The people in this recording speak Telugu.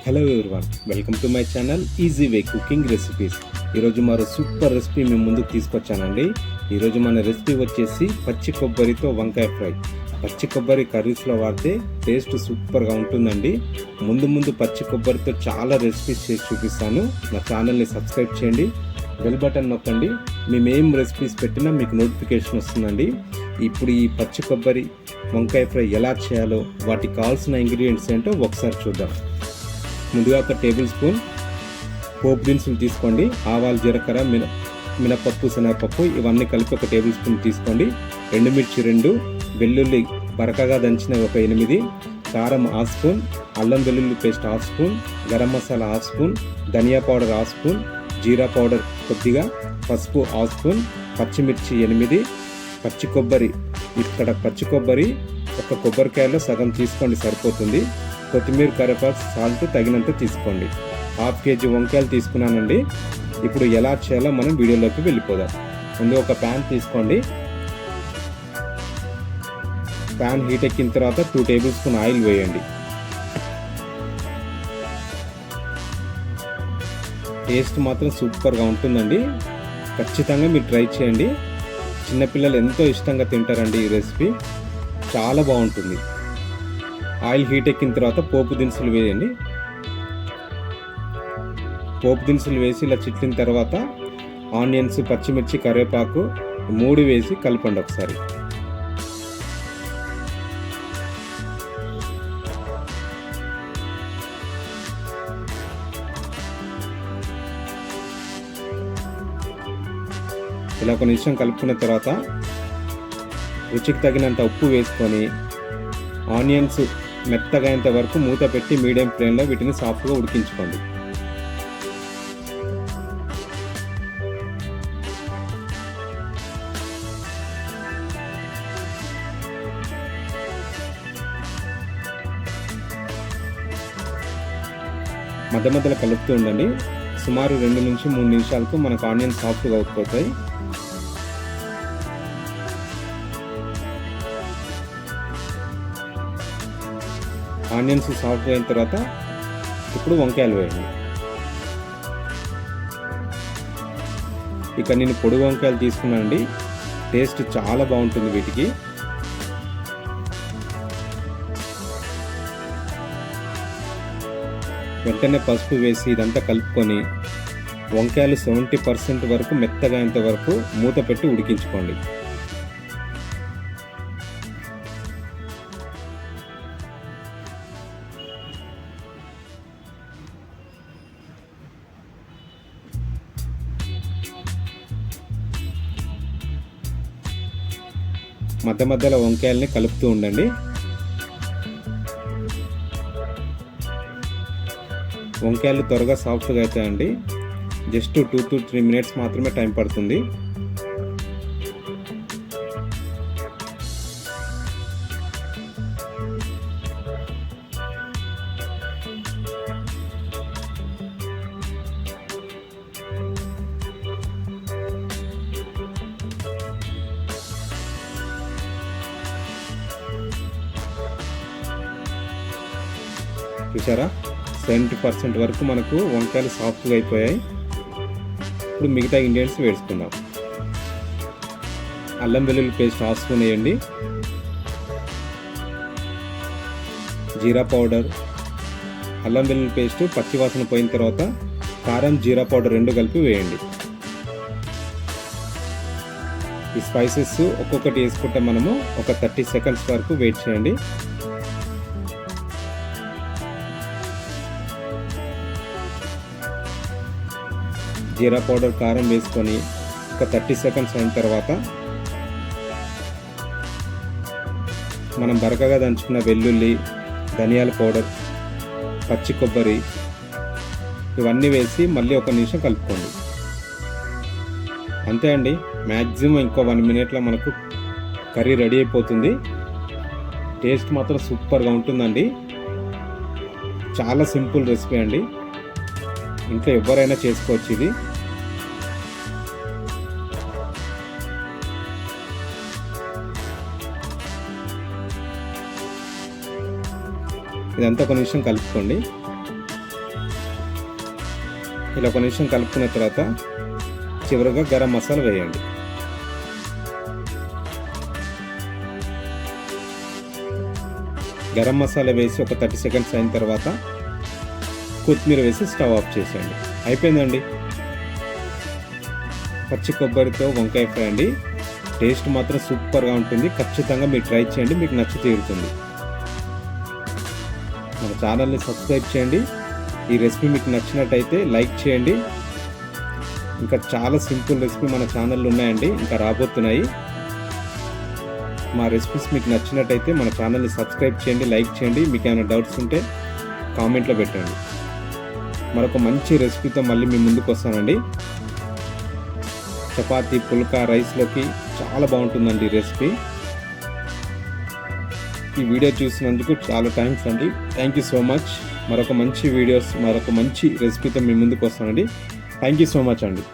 Hello everyone, welcome to my channel easy way cooking recipes. ఈరోజు మరో సూపర్ రెసిపీ మేము ముందుకు తీసుకొచ్చానండి. ఈరోజు మన రెసిపీ వచ్చేసి పచ్చి కొబ్బరితో వంకాయ ఫ్రై. పచ్చి కొబ్బరి కర్రీస్లో వాడితే టేస్ట్ సూపర్గా ఉంటుందండి. ముందు పచ్చి కొబ్బరితో చాలా రెసిపీస్ చేసి చూపిస్తాను. నా ఛానల్ని సబ్స్క్రైబ్ చేయండి, బెల్ బటన్ నొక్కండి. మేమేం రెసిపీస్ పెట్టినా మీకు నోటిఫికేషన్ వస్తుందండి. ఇప్పుడు ఈ పచ్చి కొబ్బరి వంకాయ ఫ్రై ఎలా చేయాలో, వాటికి కావాల్సిన ఇంగ్రీడియంట్స్ ఏంటో ఒకసారి చూద్దాం. ముందుగా ఒక టేబుల్ స్పూన్ పోపు దినుసులు తీసుకోండి. ఆవాలు, జీలకర్ర, మినపప్పు, శనగపప్పు ఇవన్నీ కలిపి ఒక టేబుల్ స్పూన్ తీసుకోండి. ఎండుమిర్చి 2, వెల్లుల్లి బరకగా దంచిన ఒక 8, కారం 1/2 స్పూన్, అల్లం వెల్లుల్లి paste 1/2 spoon, garam masala 1/2 spoon, ధనియా పౌడర్ 1/2 స్పూన్, జీరా పౌడర్ కొద్దిగా, పసుపు 1/2 స్పూన్, పచ్చిమిర్చి 8, పచ్చి కొబ్బరి. ఇక్కడ పచ్చి కొబ్బరి ఒక కొబ్బరికాయలో సగం తీసుకోండి, సరిపోతుంది. కొత్తిమీర, కరివేపాకు, సాల్ట్ తగినంత తీసుకోండి. 1/2 కేజీ వంకాయలు తీసుకున్నానండి. ఇప్పుడు ఎలా చేయాలో మనం వీడియోలోకి వెళ్ళిపోదాం. ముందు ఒక ప్యాన్ తీసుకోండి. ప్యాన్ హీట్ ఎక్కిన తర్వాత 2 టేబుల్ స్పూన్ ఆయిల్ వేయండి. టేస్ట్ మాత్రం సూపర్గా ఉంటుందండి. ఖచ్చితంగా మీరు ట్రై చేయండి. చిన్నపిల్లలు ఎంతో ఇష్టంగా తింటారండి. ఈ రెసిపీ చాలా బాగుంటుంది. ఆయిల్ హీట్ ఎక్కిన తర్వాత పోపు దినుసులు వేయండి. పోపు దినుసులు వేసి ఇలా చిట్లిన తర్వాత ఆనియన్స్, పచ్చిమిర్చి, కరివేపాకు 3 వేసి కలపండి ఒకసారి. ఇలా ఒక నిమిషం కలుపుకున్న తర్వాత రుచికి తగినంత ఉప్పు వేసుకొని ఆనియన్స్ మెత్తగా అయ్యేంత వరకు మూత పెట్టి మీడియం ఫ్లేమ్లో వీటిని సాఫ్ట్గా ఉడికించుకోండి. మధ్యలో కలుపుతూ ఉండండి. సుమారు 2 నుంచి 3 నిమిషాలకు మనకు ఆనియన్స్ సాఫ్ట్గా ఉడికిపోతాయి. ఆనియన్స్ సాఫ్ట్ అయిన తర్వాత ఇప్పుడు వంకాయలు వేయండి. ఇక నేను పొడి వంకాయలు తీసుకున్నానండి. టేస్ట్ చాలా బాగుంటుంది వీటికి. వెంటనే పసుపు వేసి ఇదంతా కలుపుకొని వంకాయలు 70% వరకు మెత్తగా అయ్యేంత వరకు మూత పెట్టి ఉడికించుకోండి. మధ్యలో వంకాయల్ని కలుపుతూ ఉండండి. వంకాయలు త్వరగా సాఫ్ట్గా అవుతాయండి. జస్ట్ 2 to 3 మినిట్స్ మాత్రమే టైం పడుతుంది. చూసారా, 70% వరకు మనకు వంకాయలు సాఫ్ట్గా అయిపోయాయి. ఇప్పుడు మిగతా ఇంగ్రీడియంట్స్ వేసుకుందాం. అల్లం వెల్లుల్లి పేస్ట్ 1/2 స్పూన్ వేయండి. జీరా పౌడర్, అల్లం వెల్లుల్లి పేస్ట్ పచ్చివాసన పోయిన తర్వాత కారం, జీరా పౌడర్ 2 కలిపి వేయండి. ఈ స్పైసెస్ ఒక్కొక్కటి వేసుకుంటే మనము ఒక 30 సెకండ్స్ వరకు వెయిట్ చేయండి. జీరా పౌడర్, కారం వేసుకొని ఒక 30 సెకండ్స్ అయిన తర్వాత మనం బరకగా దంచుకున్న వెల్లుల్లి, ధనియాల పౌడర్, పచ్చి కొబ్బరి ఇవన్నీ వేసి మళ్ళీ ఒక నిమిషం కలుపుకోండి. అంతే అండి. మ్యాక్సిమం ఇంకో 1 మినిట్లో మనకు కర్రీ రెడీ అయిపోతుంది. టేస్ట్ మాత్రం సూపర్గా ఉంటుందండి. చాలా సింపుల్ రెసిపీ అండి. ఇంట్లో ఎవరైనా చేసుకోవచ్చు ఇది. ఇదంతా ఒక నిమిషం కలుపుకోండి. ఇలా ఒక నిమిషం కలుపుకున్న తర్వాత చివరిగా గరం మసాలా వేయండి. గరం మసాలా వేసి ఒక 30 సెకండ్స్ అయిన తర్వాత కొత్తిమీర వేసి స్టవ్ ఆఫ్ చేసేయండి. అయిపోయిందండి పచ్చి కొబ్బరితో వంకాయ ఫ్రై అండి. టేస్ట్ మాత్రం సూపర్గా ఉంటుంది. ఖచ్చితంగా మీరు ట్రై చేయండి, మీకు నచ్చి తీరుతుంది. మన ఛానల్ని సబ్స్క్రైబ్ చేయండి. ఈ రెసిపీ మీకు నచ్చినట్టయితే లైక్ చేయండి. ఇంకా చాలా సింపుల్ రెసిపీ మన ఛానల్లో ఉన్నాయండి, ఇంకా రాబోతున్నాయి. మా రెసిపీస్ మీకు నచ్చినట్టయితే మన ఛానల్ని సబ్స్క్రైబ్ చేయండి, లైక్ చేయండి. మీకు ఏమైనా డౌట్స్ ఉంటే కామెంట్లో పెట్టండి. మరొక మంచి రెసిపీతో మళ్ళీ మీ ముందుకు వస్తానండి. చపాతీ, పుల్కా, రైస్లోకి చాలా బాగుంటుందండి ఈ రెసిపీ. ఈ వీడియో చూసినందుకు చాలా థ్యాంక్స్ అండి. Thank you so much. మరొక మంచి వీడియోస్, మరొక మంచి రెసిపీతో మీ ముందుకు వస్తానండి. థ్యాంక్ యూ సో మచ్ అండి.